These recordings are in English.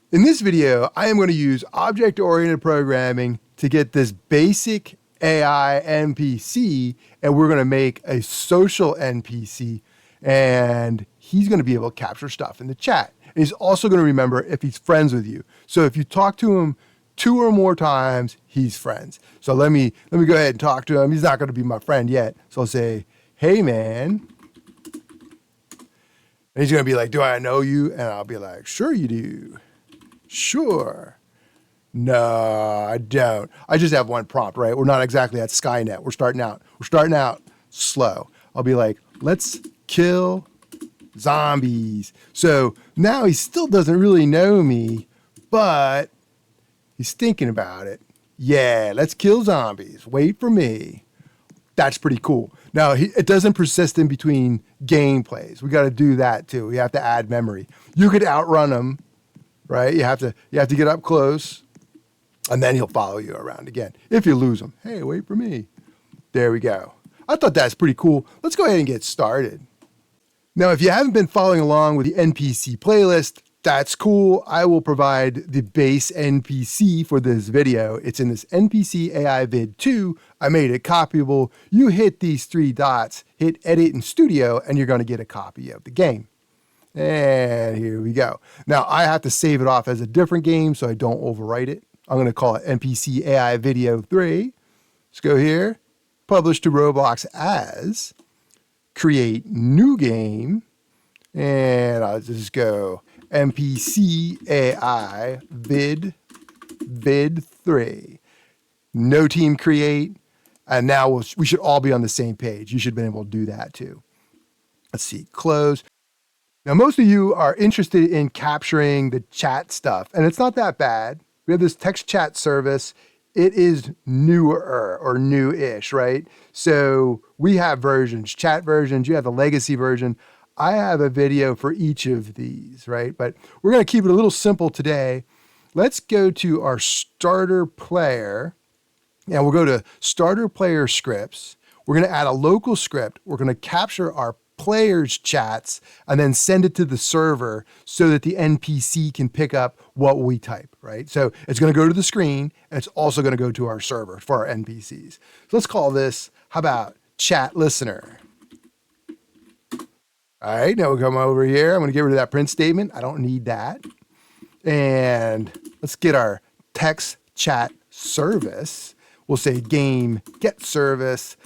In this video, I am going to use object-oriented programming to get this basic AI NPC, and we're going to make a social NPC, and he's going to be able to capture stuff in the chat. And he's also going to remember if he's friends with you. So if you talk to him 2 or more times, he's friends. So let me go ahead and talk to him. He's not going to be my friend yet. So I'll say, "Hey, man." And he's going to be like, "Do I know you?" And I'll be like, "Sure you do." "Sure." "No, I don't." I just have one prompt, right? We're not exactly at Skynet. We're starting out slow. I'll be like, "Let's kill zombies." So now he still doesn't really know me, but he's thinking about it. "Yeah, let's kill zombies. Wait for me." That's pretty cool. Now, it doesn't persist in between gameplays. We got to do that too. We have to add memory. You could outrun him, right? You have to get up close, and then he'll follow you around again. If you lose him, "Hey, wait for me." There we go. I thought that's pretty cool. Let's go ahead and get started. Now, if you haven't been following along with the NPC playlist, that's cool. I will provide the base NPC for this video. It's in this NPC AI vid 2. I made it copyable. You hit these 3 dots, hit edit in studio, and you're going to get a copy of the game. And here we go. Now, I have to save it off as a different game so I don't overwrite it. I'm going to call it NPC AI Video 3. Let's go here. Publish to Roblox as create new game. And I'll just go NPC AI vid 3. No team create. And now we should all be on the same page. You should have been able to do that too. Let's see, close. Now, most of you are interested in capturing the chat stuff, and it's not that bad. We have this text chat service. It is newer or new-ish, right? So we have versions, chat versions. You have the legacy version. I have a video for each of these, right? But we're going to keep it a little simple today. Let's go to our starter player, and we'll go to starter player scripts. We're going to add a local script. We're going to capture our players' chats and then send it to the server so that the NPC can pick up what we type, right? So it's going to go to the screen, and it's also going to go to our server for our NPCs. So let's call this, how about chat listener? All right, now we'll come over here. I'm going to get rid of that print statement. I don't need that. And let's get our text chat service. We'll say game get service,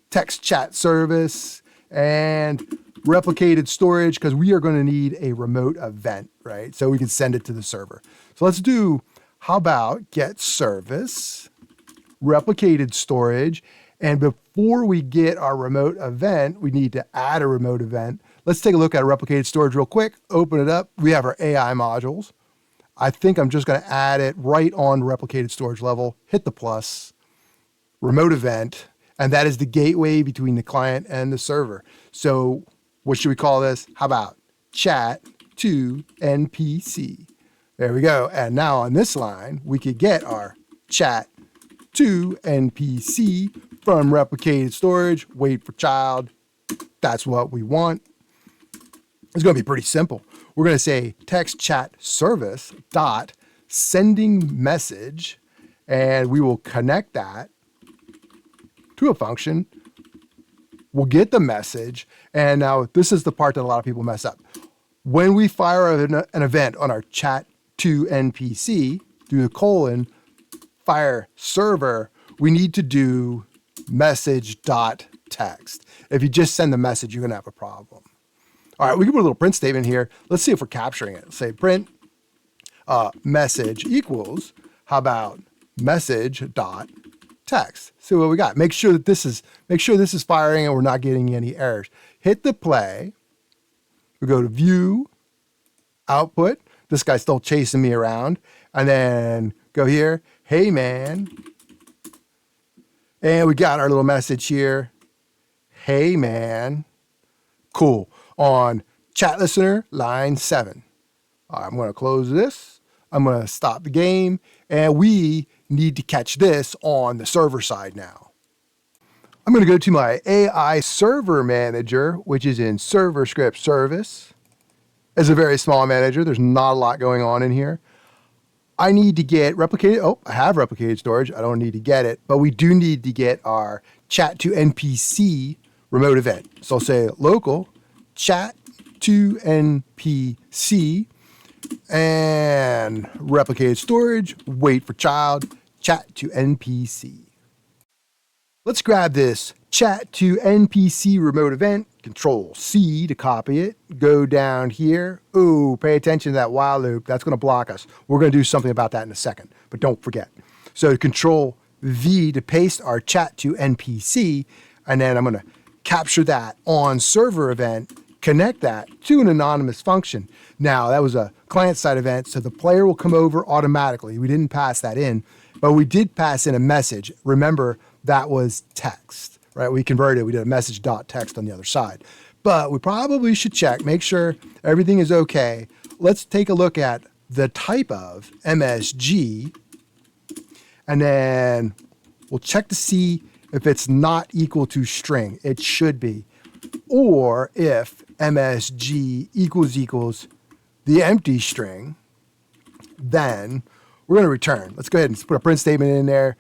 text chat service, and replicated storage, because we are going to need a remote event, right? So we can send it to the server. So let's do, how about get service, replicated storage, and before we get our remote event, we need to add a remote event. Let's take a look at replicated storage real quick. Open it up. We have our AI modules. I think I'm just going to add it right on replicated storage level. Hit the plus, remote event. And that is the gateway between the client and the server. So what should we call this? How about chat to NPC? There we go. And now on this line, we could get our chat to NPC from replicated storage, wait for child. That's what we want. It's going to be pretty simple. We're going to say text chat service dot sending message, and we will connect that to a function. We'll get the message. And now this is the part that a lot of people mess up. When we fire an event on our chat to NPC, do the colon, fire server, we need to do message.text. If you just send the message, you're going to have a problem. All right, we can put a little print statement here. Let's see if we're capturing it. Say print message equals, how about message.text. See what we got. Make sure this is firing and we're not getting any errors. Hit the play. We go to view, output. This guy's still chasing me around. And then go here. Hey, man. And we got our little message here. Hey, man. Cool. On chat listener, line 7. All right, I'm going to close this. I'm going to stop the game. And we need to catch this on the server side now. I'm going to go to my AI server manager, which is in server script service. is a very small manager. There's not a lot going on in here. I need to get replicated. Oh, I have replicated storage. I don't need to get it, but we do need to get our chat to NPC remote event. So I'll say local chat to NPC and replicated storage, wait for child, chat to NPC. Let's grab this chat to NPC remote event, Control C to copy it, go down here. Ooh, pay attention to that while loop. That's going to block us. We're going to do something about that in a second, but don't forget. So Control V to paste our chat to NPC, and then I'm going to capture that on server event, connect that to an anonymous function. Now, that was a client-side event, so the player will come over automatically. We didn't pass that in, but we did pass in a message. Remember, that was text, right? We converted, we did a message.text on the other side. But we probably should check, make sure everything is okay. Let's take a look at the type of MSG, and then we'll check to see if it's not equal to string. It should be. Or if MSG equals the empty string, then we're going to return. Let's go ahead and put a print statement in there.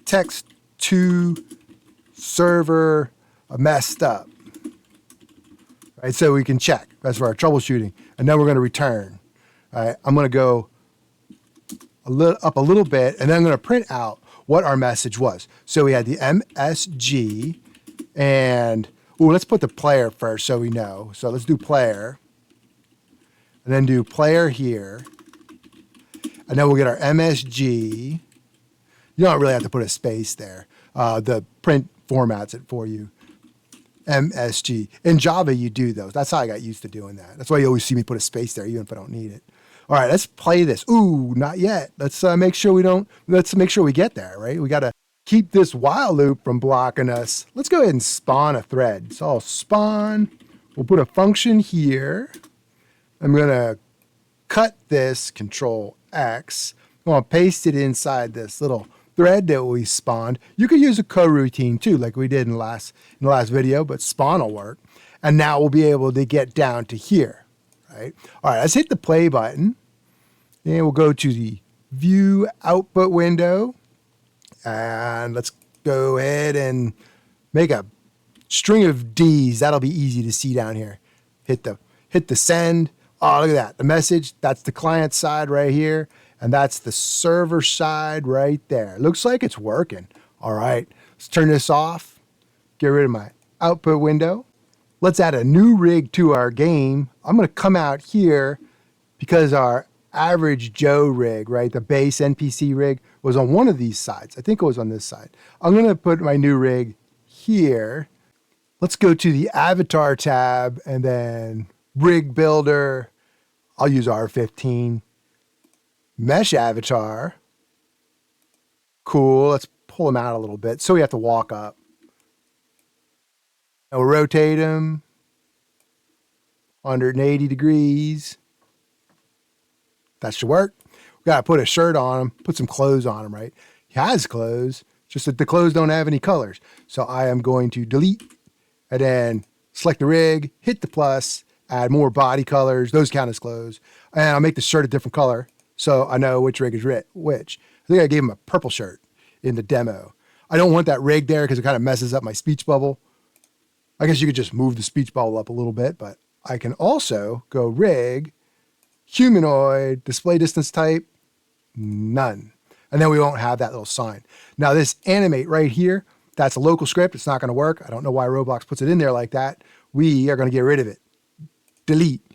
Text to server messed up. Right, so we can check. That's for our troubleshooting. And then we're going to return. All right, I'm going to go up a little bit, and then I'm going to print out what our message was. So we had the MSG, and let's put the player first so we know. So let's do player, and then do player here, and then we'll get our MSG. You don't really have to put a space there. The print formats it for you. MSG. In Java, you do those. That's how I got used to doing that. That's why you always see me put a space there, even if I don't need it. All right, let's play this. Ooh, not yet. Let's make sure we get there, right? We got to keep this while loop from blocking us. Let's go ahead and spawn a thread. So I'll spawn. We'll put a function here. I'm going to cut this, Control X. I'm going to paste it inside this little thread that we spawned. You could use a coroutine too, like we did in the last video, but spawn will work. And now we'll be able to get down to here, right? All right, let's hit the play button. And we'll go to the view output window. And let's go ahead and make a string of D's. That'll be easy to see down here. Hit the send. Oh, look at that. The message, that's the client side right here. And that's the server side right there. Looks like it's working. All right, let's turn this off. Get rid of my output window. Let's add a new rig to our game. I'm going to come out here because our average Joe rig, right, the base NPC rig was on one of these sides. I think it was on this side. I'm going to put my new rig here. Let's go to the avatar tab and then rig builder. I'll use R15. Mesh avatar. Cool. Let's pull them out a little bit. So we have to walk up. And we'll rotate them 180 degrees. That should work. We got to put a shirt on him, put some clothes on him, right? He has clothes, just that the clothes don't have any colors. So I am going to delete and then select the rig, hit the plus, add more body colors. Those count as clothes. And I'll make the shirt a different color so I know which rig is which. I think I gave him a purple shirt in the demo. I don't want that rig there because it kind of messes up my speech bubble. I guess you could just move the speech bubble up a little bit, but I can also go rig, humanoid, display distance type, none. And then we won't have that little sign. Now this animate right here, that's a local script. It's not going to work. I don't know why Roblox puts it in there like that. We are going to get rid of it. Delete.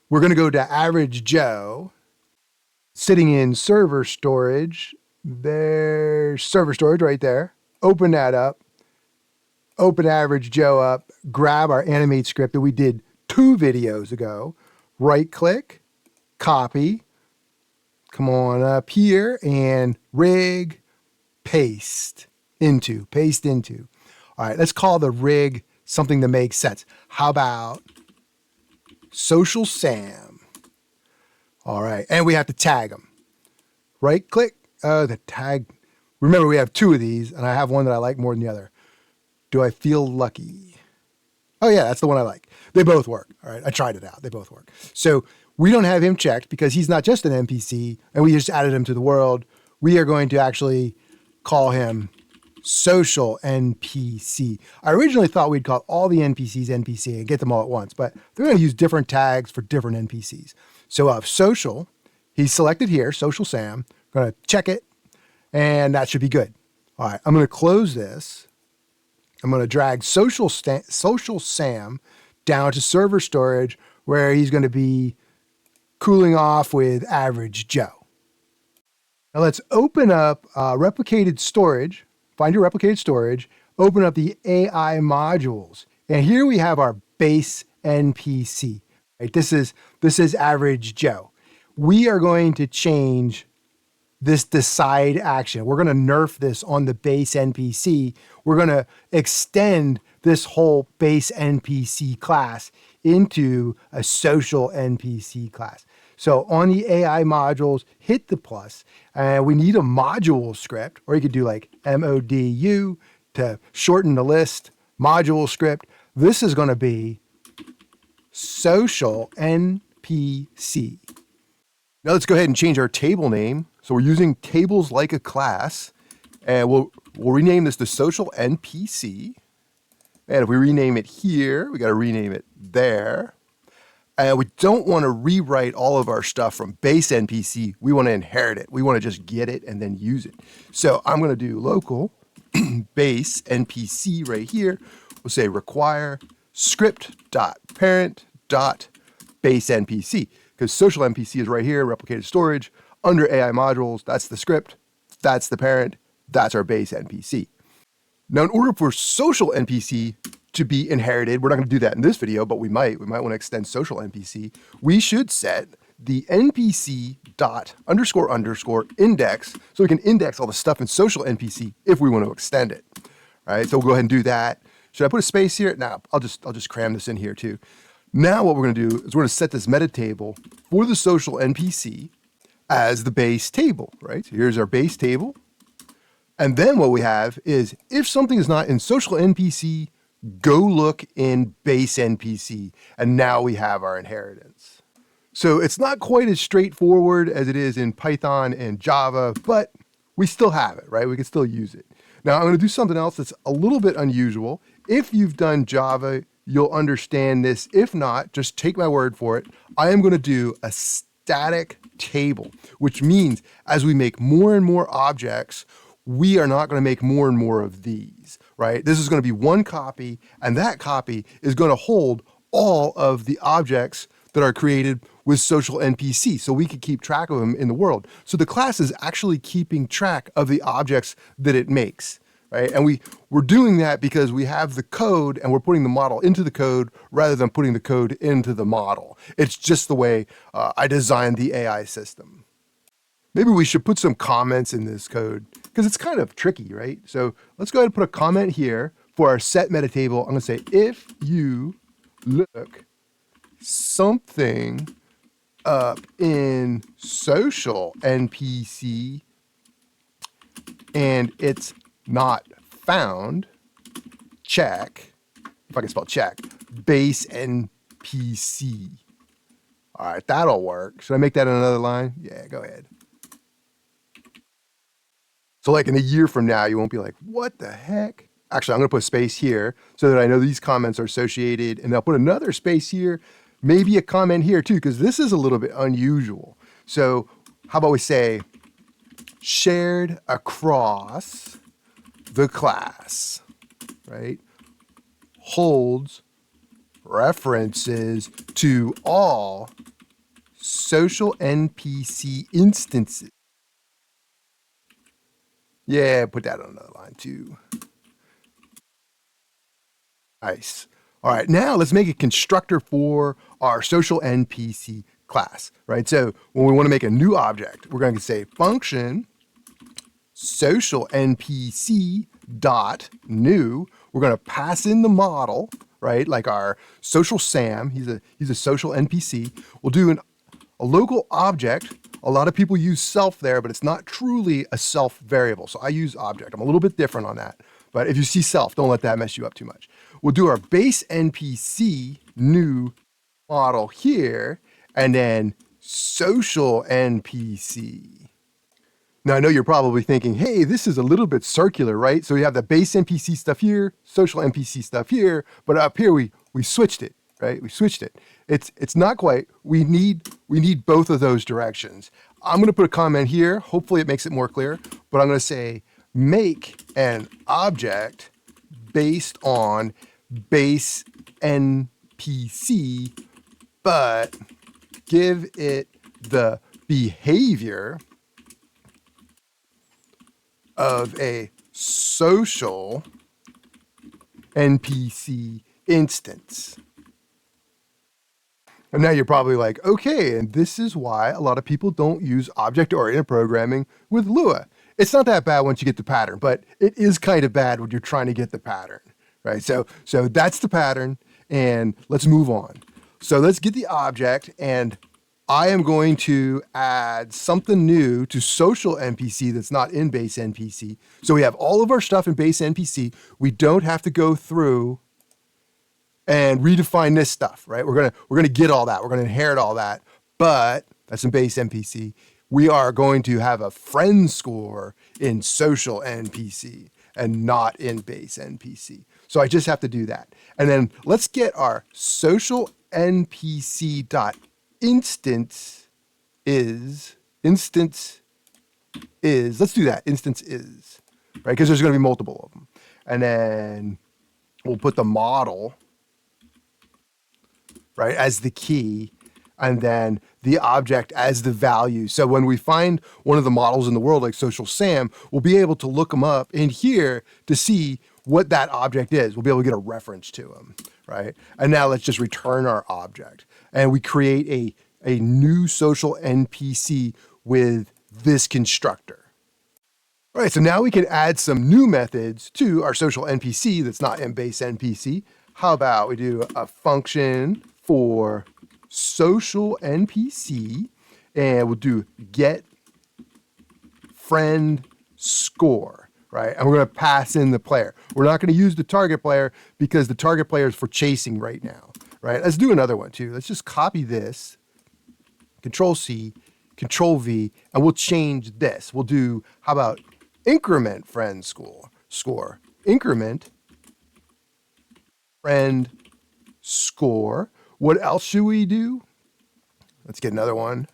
We're going to go to average Joe, sitting in server storage. There's server storage right there. Open that up. Open average Joe up. Grab our animate script that we did 2 videos ago. Right click, copy. Come on up here and rig, paste into. All right, let's call the rig something that makes sense. How about Social Sam? All right, and we have to tag them. Right click, the tag. Remember, we have 2 of these, and I have one that I like more than the other. Do I feel lucky? Oh yeah, that's the one I like. They both work. All right, I tried it out. They both work. So we don't have him checked because he's not just an NPC and we just added him to the world. We are going to actually call him social NPC. I originally thought we'd call all the NPCs NPC and get them all at once, but they're going to use different tags for different NPCs. So social, he's selected here, social Sam. I'm going to check it, and that should be good. All right, I'm going to close this. I'm going to drag social Sam down to server storage where he's going to be cooling off with average Joe. Now let's open up replicated storage. Find your replicated storage, open up the AI modules. And here we have our base NPC. Right? This is average Joe. We are going to change this decide action. We're going to nerf this on the base NPC. We're going to extend this whole base NPC class into a social NPC class. So on the AI modules, hit the plus, and we need a module script, or you could do like MODU to shorten the list, module script. This is going to be social NPC. Now let's go ahead and change our table name. So we're using tables like a class, and we'll rename this to social NPC. And if we rename it here, we got to rename it there. And we don't want to rewrite all of our stuff from base NPC. We want to inherit it. We want to just get it and then use it. So I'm going to do local base NPC right here. We'll say require script.parent.base NPC, because social NPC is right here, replicated storage. Under AI modules, that's the script, that's the parent, that's our base NPC. Now, in order for social NPC to be inherited, we're not going to do that in this video, but we might want to extend social NPC. We should set the NPC dot underscore index, so we can index all the stuff in social NPC if we want to extend it. All right, so we'll go ahead and do that. Should I put a space here? No, I'll just cram this in here too. Now what we're going to do is we're going to set this meta table for the social NPC as the base table, right? So here's our base table. And then what we have is if something is not in social NPC, go look in base NPC. And now we have our inheritance. So it's not quite as straightforward as it is in Python and Java, but we still have it, right? We can still use it. Now I'm going to do something else that's a little bit unusual. If you've done Java, you'll understand this. If not, just take my word for it. I am going to do a static table, which means as we make more and more objects, we are not going to make more and more of these, right? This is going to be one copy, and that copy is going to hold all of the objects that are created with social NPC, so we can keep track of them in the world. So the class is actually keeping track of the objects that it makes, right? And we're doing that because we have the code and we're putting the model into the code rather than putting the code into the model. It's just the way I designed the AI system. Maybe we should put some comments in this code because it's kind of tricky, right? So let's go ahead and put a comment here for our set meta table. I'm going to say, if you look something up in social NPC and it's not found, check, if I can spell check, base NPC. All right, that'll work. Should I make that in another line? Yeah, go ahead. So like in a year from now, you won't be like, what the heck? Actually, I'm going to put a space here so that I know these comments are associated, and I'll put another space here, maybe a comment here too, because this is a little bit unusual. So how about we say shared across the class, right? Holds references to all social NPC instances. Yeah, put that on another line too. Nice. All right, now let's make a constructor for our social NPC class, right? So when we want to make a new object, we're going to say function social NPC dot new. We're going to pass in the model, right? Like our social Sam, he's a social NPC. We'll do a local object. A lot of people use self there, but it's not truly a self variable. So I use object. I'm a little bit different on that. But if you see self, don't let that mess you up too much. we'll do our base NPC new model here, and then social NPC. Now, I know you're probably thinking, hey, this is a little bit circular, right? So we have the base NPC stuff here, social NPC stuff here, but up here we switched it, right? We switched it. It's not quite. We need both of those directions. I'm going to put a comment here. Hopefully it makes it more clear, but I'm going to say make an object based on base NPC, but give it the behavior of a social NPC instance. And now you're probably like, okay, and this is why a lot of people don't use object-oriented programming with Lua. It's not that bad once you get the pattern, but it is kind of bad when you're trying to get the pattern, right? So that's the pattern, and let's move on. So let's get the object, and I am going to add something new to social NPC that's not in base NPC. So we have all of our stuff in base NPC. We don't have to go through and redefine this stuff, right? We're gonna get all that. We're gonna inherit all that, but that's in base NPC. We are going to have a friend score in social NPC and not in base NPC. So I just have to do that. And then let's get our social NPC dot instance is, let's do that, instance is, right? Because there's going to be multiple of them. And then we'll put the model, right, as the key, and then the object as the value. So when we find one of the models in the world, like Social Sam, we'll be able to look them up in here to see what that object is. We'll be able to get a reference to them, right? And now let's just return our object. And we create a new social NPC with this constructor. All right, so now we can add some new methods to our social NPC that's not in base NPC. How about we do a function for social NPC, and we'll do get friend score, right? And we're going to pass in the player. We're not going to use the target player because the target player is for chasing right now, right? Let's do another one too. Let's just copy this, Control C, Control V, and we'll change this. We'll do, how about increment friend score, increment friend score. What else should we do? Let's get another one.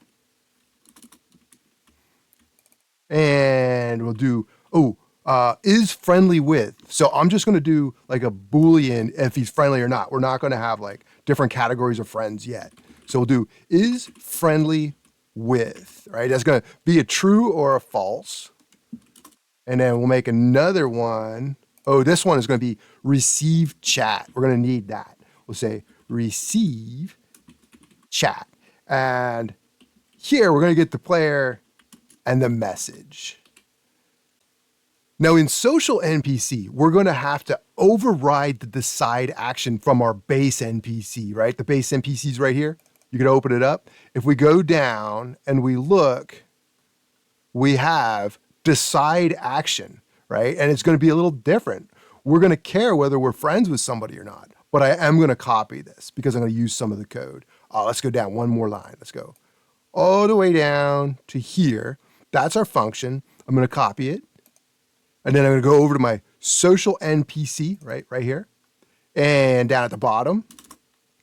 And we'll do, is friendly with. So I'm just going to do like a Boolean if he's friendly or not. We're not going to have like different categories of friends yet. So we'll do is friendly with, right? That's going to be a true or a false. And then we'll make another one. Oh, this one is going to be receive chat. We're going to need that. We'll say receive chat. And here we're going to get the player and the message. Now in social NPC, we're going to have to override the decide action from our base NPC, right? The base NPC is right here. You can open it up. If we go down and we look, we have decide action, right? And it's going to be a little different. We're going to care whether we're friends with somebody or not, but I am going to copy this because I'm going to use some of the code. Let's go down one more line. Let's go all the way down to here. That's our function. I'm going to copy it. And then I'm going to go over to my social NPC, right here. And down at the bottom,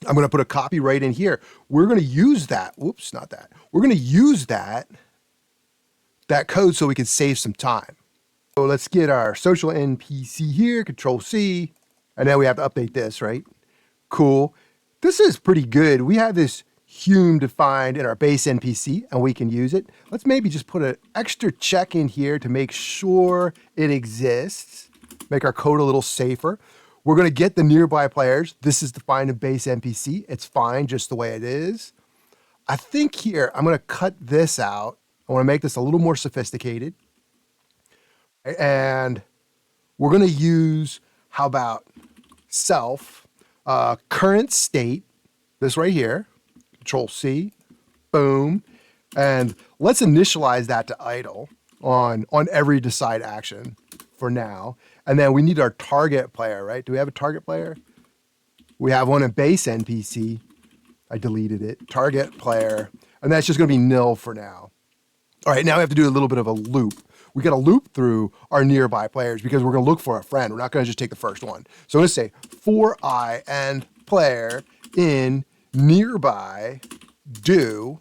I'm going to put a copy right in here. We're going to use that. Whoops, not that. We're going to use that code so we can save some time. So let's get our social NPC here, Control C, and then we have to update this, right? Cool. This is pretty good. We have this Hume defined in our base NPC and we can use it. Let's maybe just put an extra check in here to make sure it exists, make our code a little safer. We're going to get the nearby players. This is defined in base NPC. It's fine just the way it is. I think here, I'm going to cut this out. I want to make this a little more sophisticated. And we're going to use, how about self, current state, this right here, Control C, boom. And let's initialize that to idle on every decide action for now. And then we need our target player, right? Do we have a target player? We have one in BaseNPC. I deleted it. Target player. And that's just going to be nil for now. All right, now we have to do a little bit of a loop. We got to loop through our nearby players because we're going to look for a friend. We're not going to just take the first one. So I'm going to say for I and player in nearby do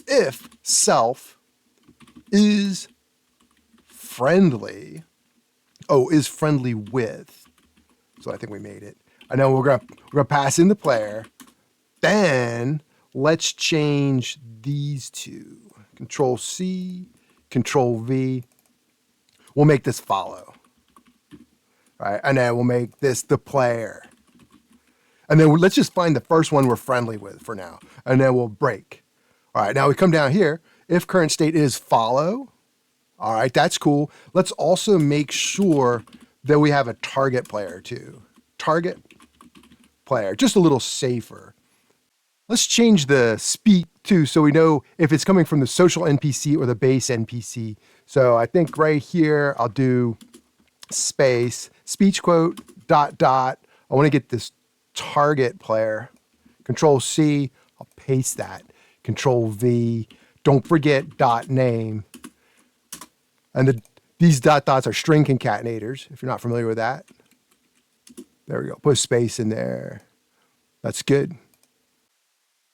if self is friendly. Oh, is friendly with. So I think we made it. I know we're gonna pass in the player. Then let's change these two. Control C, Control V. We'll make this follow. All right, and then we'll make this the player. And then let's just find the first one we're friendly with for now. And then we'll break. All right, now we come down here. If current state is follow. All right, that's cool. Let's also make sure that we have a target player too. Target player, just a little safer. Let's change the speak too so we know if it's coming from the social NPC or the base NPC. So I think right here I'll do space, speech quote, dot, dot. I want to get this target player. Control C, I'll paste that. Control V, don't forget dot name. And these dot dots are string concatenators, if you're not familiar with that. There we go. Put a space in there. That's good.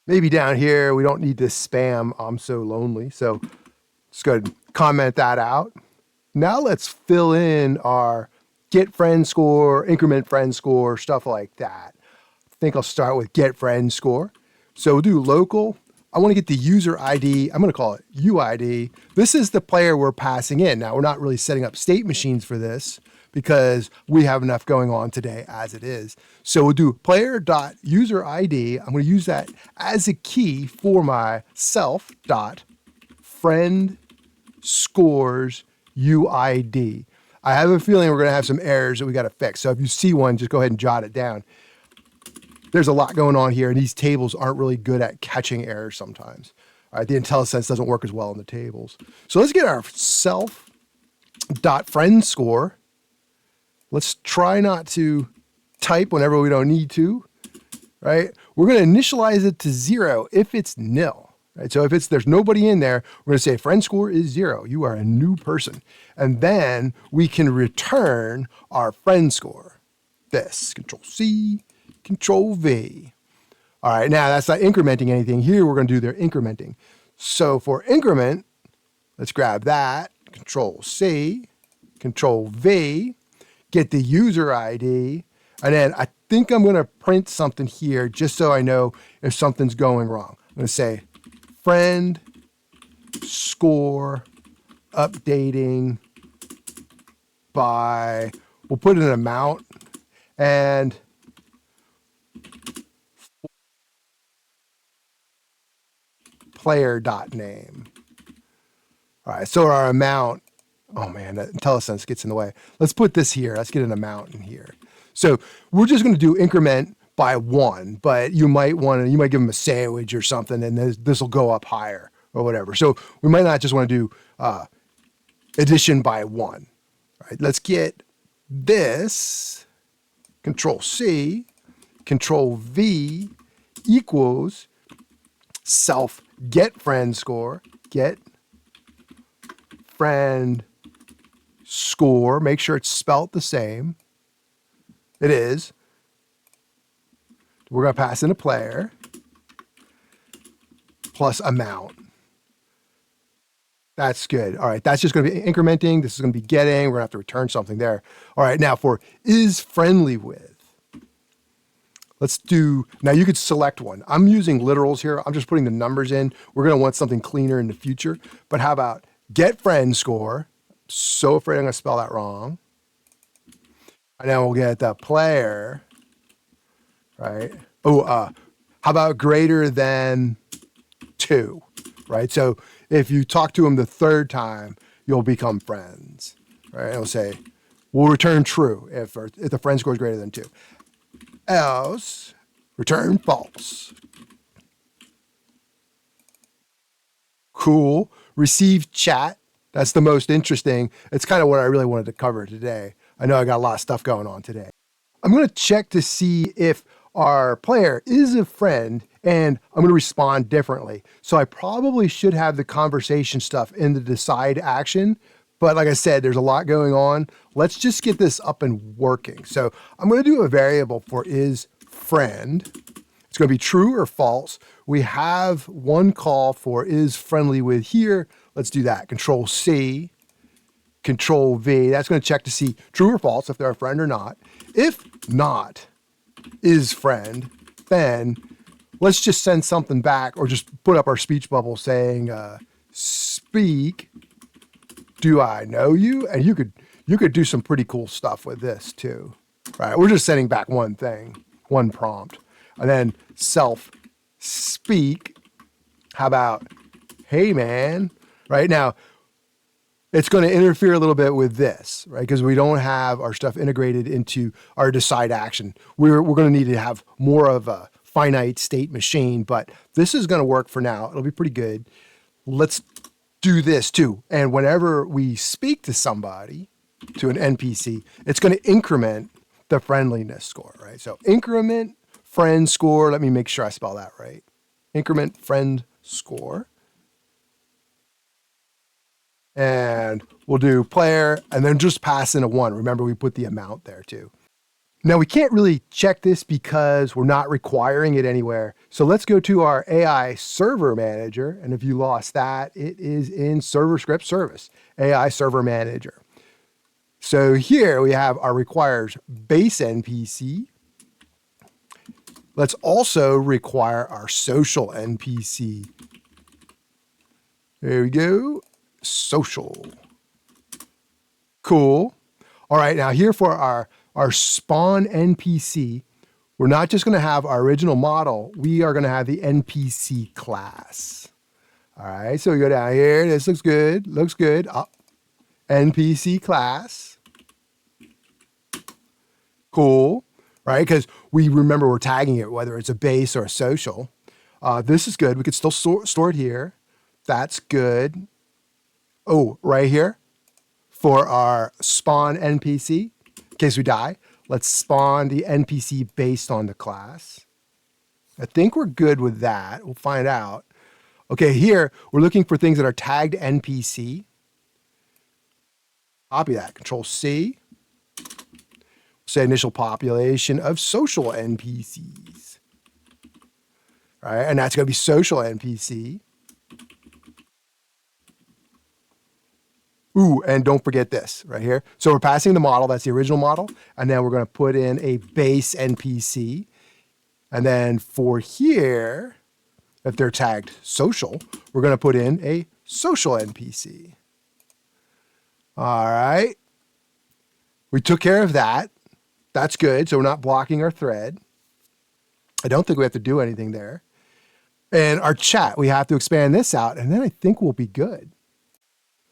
Maybe down here, we don't need to spam I'm so lonely. So let's go ahead and comment that out. Now let's fill in our get friend score, increment friend score, stuff like that. I think I'll start with get friend score. So we'll do local. I want to get the user ID. I'm going to call it UID. This is the player we're passing in. Now, we're not really setting up state machines for this because we have enough going on today as it is. So we'll do player.userid. I'm going to use that as a key for my self.friend scores UID. I have a feeling we're going to have some errors that we got to fix. So if you see one, just go ahead and jot it down. There's a lot going on here, and these tables aren't really good at catching errors sometimes. All right, the IntelliSense doesn't work as well in the tables. So let's get our self.friend score. Let's try not to type whenever we don't need to, right? We're going to initialize it to 0 if it's nil, right? So if there's nobody in there, we're going to say friend score is 0. You are a new person. And then we can return our friend score. This, Control C, Control V. All right, now that's not incrementing anything. Here we're going to do their incrementing. So for increment, let's grab that, Control C, Control V, get the user ID, and then I think I'm going to print something here just so I know if something's going wrong. I'm going to say friend score updating by, we'll put an amount, and player.name. All right, so our amount, oh man, that IntelliSense gets in the way. Let's put this here. Let's get an amount in here. So we're just going to do increment by 1, but you might give them a sandwich or something, and this will go up higher or whatever. So we might not just want to do addition by 1. All right, let's get this, Control C, Control V equals self get friend score, get friend score. Make sure it's spelt the same. It is. We're going to pass in a player plus amount. That's good. All right, that's just going to be incrementing. This is going to be getting. We're going to have to return something there. All right, now for is friendly with. Let's do, now you could select one. I'm using literals here. I'm just putting the numbers in. We're going to want something cleaner in the future. But how about get friend score? So afraid I'm going to spell that wrong. And then we'll get the player, right? Oh, how about greater than 2, right? So if you talk to them the third time, you'll become friends, right? And it'll say, we'll return true if the friend score is greater than 2. Else, return false. Cool. Receive chat. That's the most interesting. It's kind of what I really wanted to cover today. I know I got a lot of stuff going on today. I'm going to check to see if our player is a friend and I'm going to respond differently. So I probably should have the conversation stuff in the decide action. But like I said, there's a lot going on. Let's just get this up and working. So I'm going to do a variable for is friend. It's going to be true or false. We have one call for is friendly with here. Let's do that. Control C, Control V. That's going to check to see true or false if they're a friend or not. If not is friend, then let's just send something back or just put up our speech bubble saying, speak, do I know you? And you could do some pretty cool stuff with this too, right? We're just sending back one thing, one prompt, and then self speak. How about, hey man, right? Now, it's going to interfere a little bit with this, right? Because we don't have our stuff integrated into our decide action. We're going to need to have more of a finite state machine, but this is going to work for now. It'll be pretty good. Let's do this too. And whenever we speak to somebody, to an NPC, it's going to increment the friendliness score, right? So increment friend score. Let me make sure I spell that right. Increment friend score. And we'll do player and then just pass in a 1. Remember, we put the amount there too. Now we can't really check this because we're not requiring it anywhere. So let's go to our AI server manager. And if you lost that, it is in server script service, AI server manager. So here we have our requires BaseNPC. Let's also require our social NPC. There we go. Social. Cool. All right, now here for our spawn NPC, we're not just going to have our original model, we are going to have the NPC class. All right, so we go down here, this looks good, NPC class. Cool, right? Because we remember we're tagging it, whether it's a base or a social. This is good, we could still store it here. That's good. Oh, right here for our spawn NPC, in case we die, let's spawn the NPC based on the class. I think we're good with that. We'll find out. Okay, here we're looking for things that are tagged NPC. Copy that, Control C. Say initial population of social NPCs. All right, and that's going to be social NPC. Ooh, and don't forget this right here. So we're passing the model, that's the original model, and then we're going to put in a base NPC. And then for here, if they're tagged social, we're going to put in a social NPC. All right. We took care of that. That's good. So we're not blocking our thread. I don't think we have to do anything there. And our chat, we have to expand this out, and then I think we'll be good.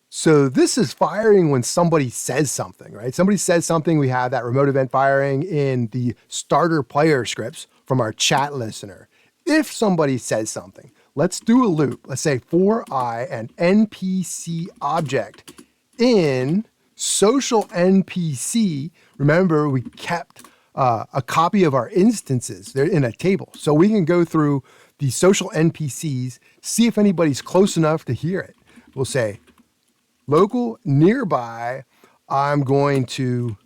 So this is firing when somebody says something, right? Somebody says something, we have that remote event firing in the starter player scripts from our chat listener. If somebody says something, let's do a loop. Let's say for I an NPC object in social NPC. Remember, we kept a copy of our instances. They're in a table. So we can go through the social NPCs, see if anybody's close enough to hear it. We'll say, local nearby, I'm going to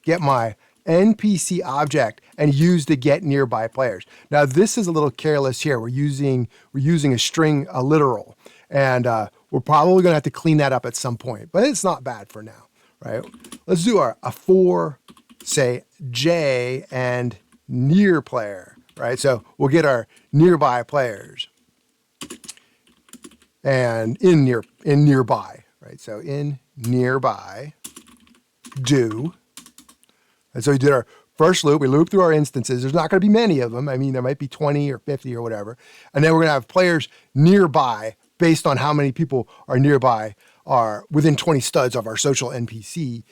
get my NPC object and use the get nearby players. Now this is a little careless here. We're using a string, a literal, and we're probably going to have to clean that up at some point, but it's not bad for now, right? Let's do a for, say J and near player, right? So we'll get our nearby players and in nearby. Right, so in nearby, do. And so we did our first loop. We looped through our instances. There's not going to be many of them. I mean, there might be 20 or 50 or whatever. And then we're going to have players nearby based on how many people are nearby, are within 20 studs of our social NPC.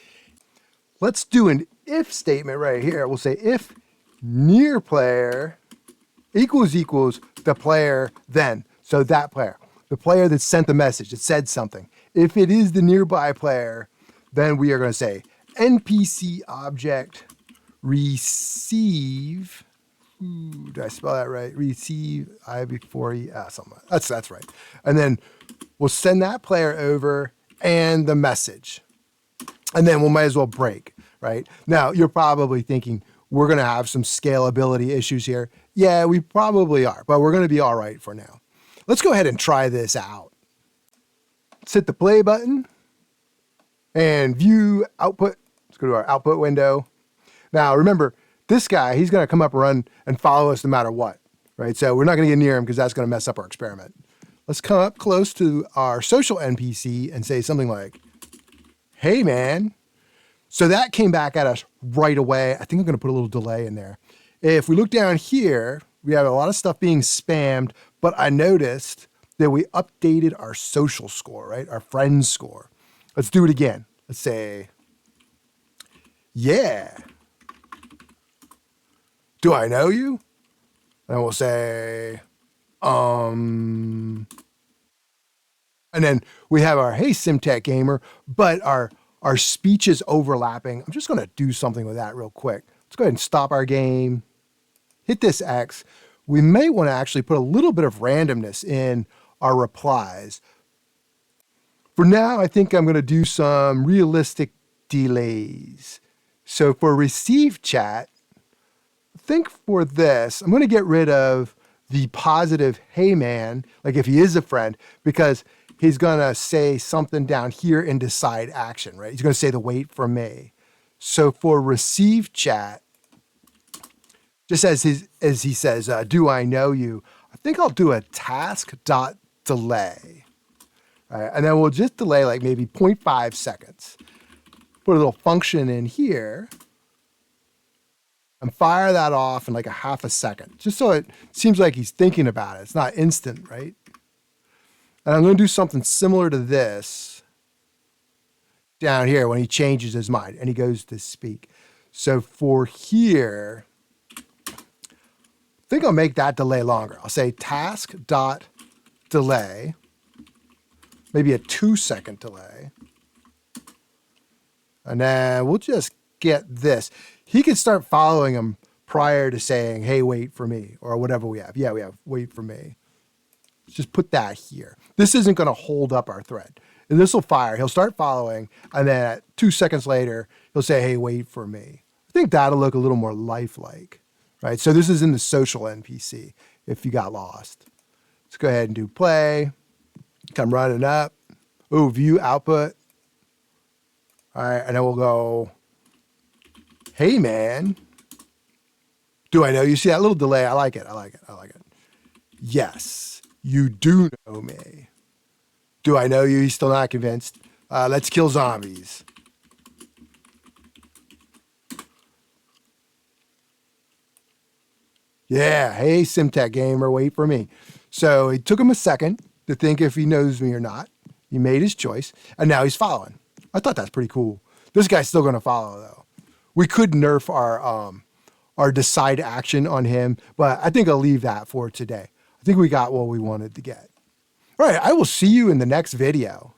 Let's do an if statement right here. We'll say if near player equals the player then. So that player, the player that sent the message, that said something. If it is the nearby player, then we are going to say NPC object receive Did I spell that right? Receive I before E. Something. That's right. And then we'll send that player over and the message. And then we might as well break, right? Now, you're probably thinking, we're going to have some scalability issues here. Yeah, we probably are, but we're going to be all right for now. Let's go ahead and try this out. Let's hit the play button and view output. Let's go to our output window. Now, remember, this guy, he's going to come up, run, and follow us no matter what, right? So we're not going to get near him because that's going to mess up our experiment. Let's come up close to our social NPC and say something like, hey, man. So that came back at us right away. I think I'm going to put a little delay in there. If we look down here, we have a lot of stuff being spammed, but I noticed that we updated our social score, right? Our friends score. Let's do it again. Let's say, yeah. Do I know you? And we'll say, and then we have our, hey, SimTech Gamer, but our speech is overlapping. I'm just going to do something with that real quick. Let's go ahead and stop our game. Hit this X. We may want to actually put a little bit of randomness in our replies. For now, I think I'm going to do some realistic delays. So for receive chat, I think for this, I'm going to get rid of the positive, hey man, like if he is a friend, because he's going to say something down here in decide action, right? He's going to say the wait for me. So for receive chat, just as he says, do I know you? I think I'll do a task.delay. Right, and then we'll just delay like maybe 0.5 seconds. Put a little function in here and fire that off in like a half a second, just so it seems like he's thinking about it. It's not instant, right? And I'm going to do something similar to this down here when he changes his mind and he goes to speak. So for here, I think I'll make that delay longer. I'll say task.delay, maybe a 2-second delay. And then we'll just get this. He can start following him prior to saying, hey, wait for me, or whatever we have. Yeah, we have wait for me. Let's just put that here. This isn't going to hold up our thread. And this will fire. He'll start following, and then 2 seconds later, he'll say, hey, wait for me. I think that'll look a little more lifelike, right? So this is in the social NPC, if you got lost. Let's go ahead and do play. Come running up. Ooh, view output. All right, and then we'll go, hey, man. Do I know you? See that little delay? I like it. Yes, you do know me. Do I know you? He's still not convinced. Let's kill zombies. Yeah, hey, SimTech Gamer, wait for me. So it took him a second to think if he knows me or not. He made his choice, and now he's following. I thought that's pretty cool. This guy's still going to follow, though. We could nerf our decide action on him, but I think I'll leave that for today. I think we got what we wanted to get. All right, I will see you in the next video.